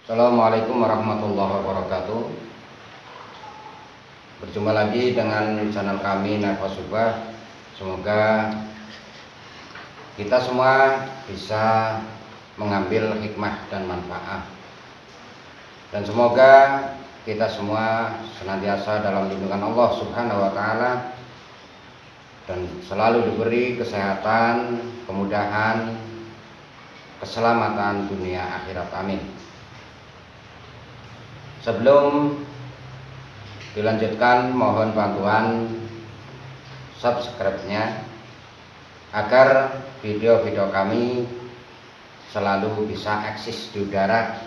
Assalamualaikum warahmatullahi wabarakatuh. Berjumpa lagi dengan channel kami Nafasubah. Semoga kita semua bisa mengambil hikmah dan manfaat, dan semoga kita semua senantiasa dalam lindungan Allah Subhanahu wa Ta'ala, dan selalu diberi kesehatan, kemudahan, keselamatan dunia akhirat. Amin. Sebelum dilanjutkan, mohon bantuan subscribe-nya agar video-video kami selalu bisa eksis di udara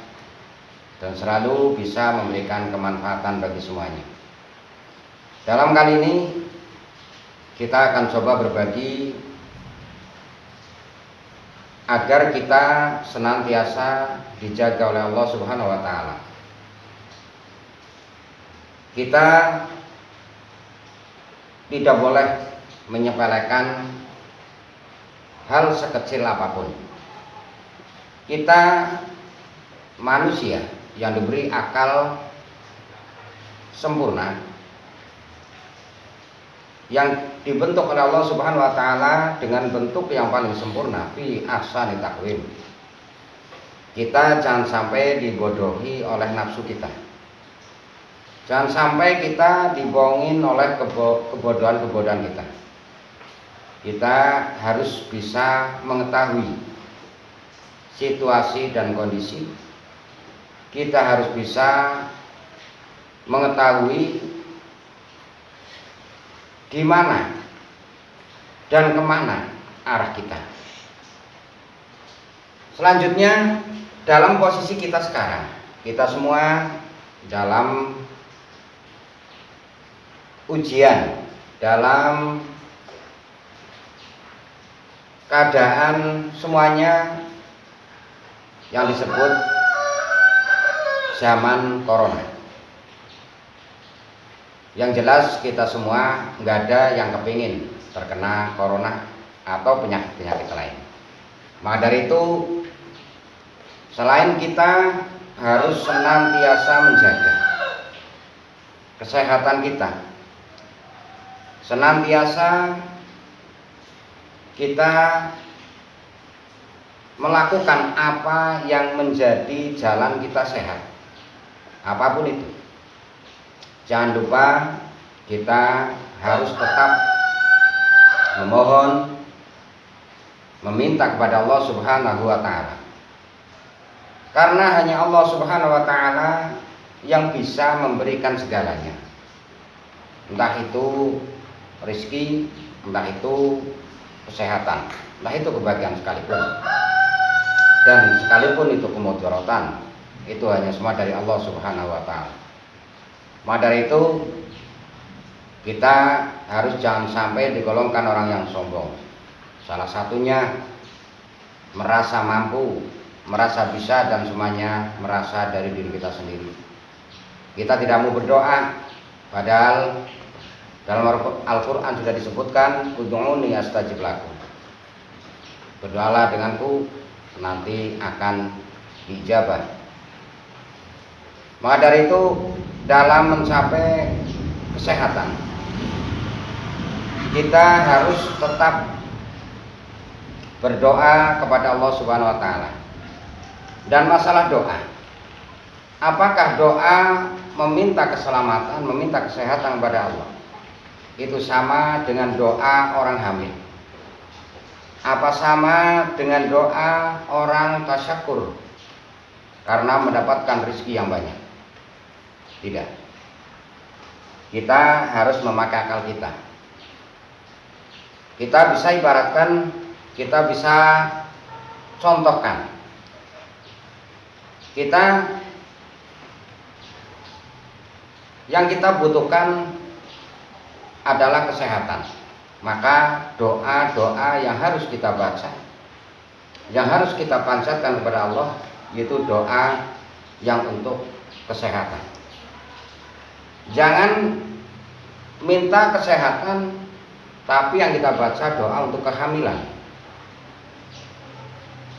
dan selalu bisa memberikan kemanfaatan bagi semuanya. Dalam kali ini kita akan coba berbagi agar kita senantiasa dijaga oleh Allah Subhanahu wa Ta'ala. Kita tidak boleh menyepelekan hal sekecil apapun. Kita manusia yang diberi akal sempurna, yang dibentuk oleh Allah Subhanahu wa Ta'ala dengan bentuk yang paling sempurna, fi ahsani taqwim. Kita jangan sampai dibodohi oleh nafsu kita. Jangan sampai kita dibohongin oleh kebodohan-kebodohan kita. Kita harus bisa mengetahui situasi dan kondisi. Kita harus bisa mengetahui di mana dan kemana arah kita. Selanjutnya, dalam posisi kita sekarang, kita semua dalam ujian, dalam keadaan semuanya yang disebut zaman corona. Yang jelas kita semua nggak ada yang kepingin terkena corona atau penyakit-penyakit lain. Maka dari itu, selain kita harus senantiasa menjaga kesehatan kita, senantiasa kita melakukan apa yang menjadi jalan kita sehat, apapun itu. Jangan lupa kita harus tetap memohon, meminta kepada Allah Subhanahu wa Ta'ala, karena hanya Allah Subhanahu wa Ta'ala yang bisa memberikan segalanya, entah itu rezeki, entah itu kesehatan, entah itu kebahagiaan sekalipun, dan sekalipun itu kemudaratan, itu hanya semua dari Allah Subhanahu wa Ta'ala. Maka dari itu, kita harus jangan sampai digolongkan orang yang sombong. Salah satunya merasa mampu, merasa bisa, dan semuanya merasa dari diri kita sendiri. Kita tidak mau berdoa, padahal dalam Al-Quran sudah disebutkan, ud'uni astajib lakum. Berdoalah denganku, nanti akan dijabah. Maka dari itu, dalam mencapai kesehatan, kita harus tetap berdoa kepada Allah Subhanahu wa Ta'ala. Dan masalah doa, apakah doa meminta keselamatan, meminta kesehatan kepada Allah itu sama dengan doa orang hamil? Apa sama dengan doa orang tasyakur karena mendapatkan rezeki yang banyak? Tidak. Kita harus memakai akal kita. Kita bisa ibaratkan, kita bisa contohkan. Yang kita butuhkan adalah kesehatan. Maka doa-doa yang harus kita baca, yang harus kita panjatkan kepada Allah, yaitu doa yang untuk kesehatan. Jangan minta kesehatan tapi yang kita baca doa untuk kehamilan.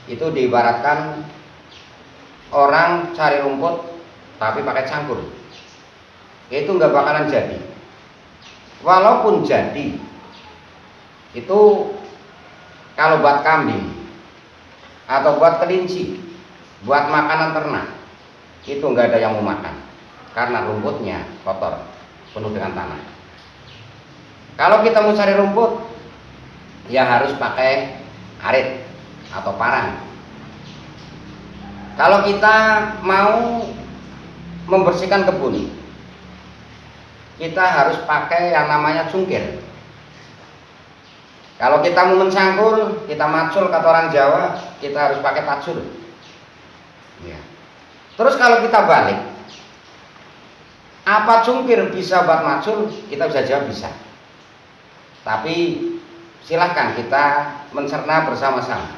Itu diibaratkan orang cari rumput tapi pakai cangkul, itu nggak bakalan jadi. Walaupun jadi, itu kalau buat kambing atau buat kelinci, buat makanan ternak, itu nggak ada yang mau makan karena rumputnya kotor, penuh dengan tanah. Kalau kita mau cari rumput, ya harus pakai arit atau parang. Kalau kita mau membersihkan kebun, kita harus pakai yang namanya cungkir. Kalau kita mau mencangkul, kita macul kata orang Jawa, kita harus pakai pacul. Ya. Terus kalau kita balik, apa cungkir bisa buat macul? Kita bisa jawab bisa. Tapi silahkan kita mencerna bersama-sama.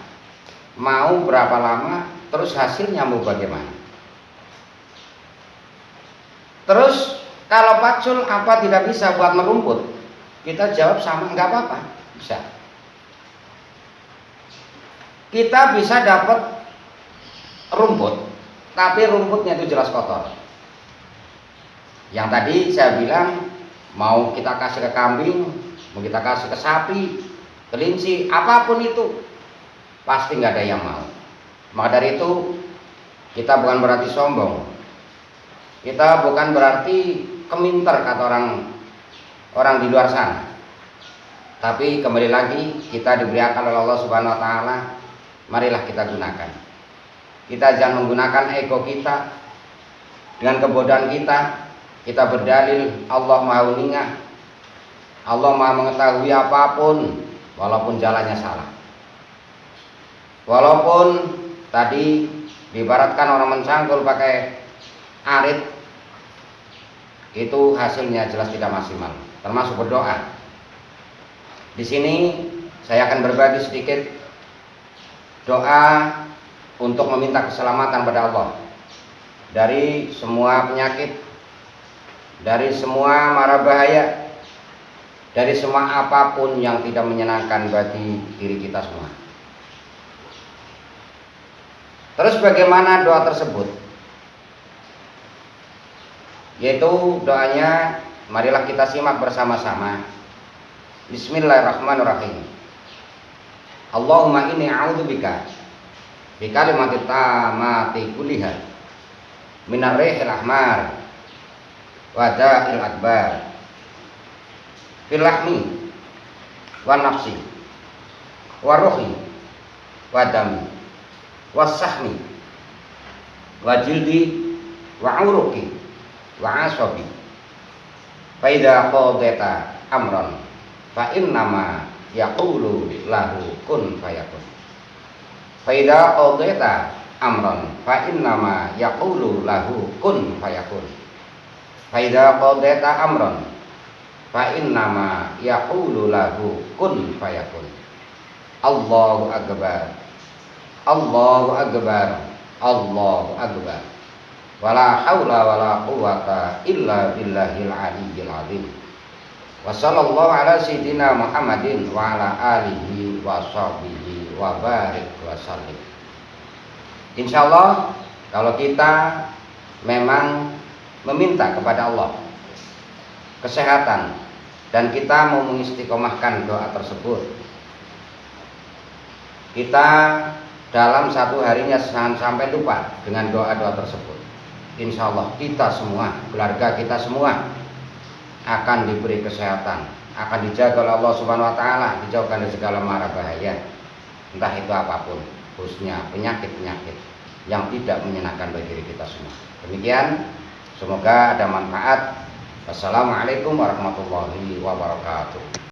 Mau berapa lama, terus hasilnya mau bagaimana. Terus kalau pacul apa tidak bisa buat merumput? Kita jawab sama, nggak apa-apa, bisa. Kita bisa dapat rumput, tapi rumputnya itu jelas kotor. Yang tadi saya bilang, mau kita kasih ke kambing, mau kita kasih ke sapi, kelinci, apapun itu, pasti nggak ada yang mau. Maka dari itu, kita bukan berarti sombong, kita bukan berarti keminter kata orang di luar sana. Tapi kembali lagi, kita diberikan oleh Allah Subhanahu Wa Taala, marilah kita gunakan. Kita jangan menggunakan ego kita dengan kebodohan kita. Kita berdalil Allah Maha Meningah, Allah Maha mengetahui apapun, walaupun jalannya salah. Walaupun tadi diibaratkan orang mencangkul pakai arit, itu hasilnya jelas tidak maksimal. Termasuk berdoa. Di sini saya akan berbagi sedikit doa untuk meminta keselamatan pada Allah dari semua penyakit, dari semua mara bahaya, dari semua apapun yang tidak menyenangkan bagi diri kita semua. Terus bagaimana doa tersebut? Yaitu doanya, marilah kita simak bersama-sama. Bismillahirrahmanirrahim. Allahumma inni a'udzubika bi kalimati tammati kulliha minar rihil ahmar wa da'il akbar fil lahmi wa nafsi wa ruhi wa dami wa sahmi wa jildi wa uruqi wa asabi fa idza qadaita amran fa innama yaqulu lahu kun fayakun. Fa idza qadaita amran fa innama yaqulu lahu kun fayakun. Fa idza qadaita amran fa innama yaqulu lahu kun fayakun. Allahu akbar. Allahu akbar. Allahu akbar. Wala haula wala quwata illa billahil aliyyil azim. Wa sallallahu ala sayyidina Muhammadin wa ala alihi wa sahbihi wa barik wa sallim. Insyaallah kalau kita memang meminta kepada Allah kesehatan dan kita mau mengistiqomahkan doa tersebut, kita dalam satu harinya jangan sampai lupa dengan doa-doa tersebut. Insyaallah kita semua, keluarga kita semua akan diberi kesehatan, akan dijaga oleh Allah Subhanahu Wa Taala, dijauhkan dari segala mara bahaya, entah itu apapun, khususnya penyakit-penyakit yang tidak menyenangkan bagi diri kita semua. Demikian, semoga ada manfaat. Wassalamualaikum warahmatullahi wabarakatuh.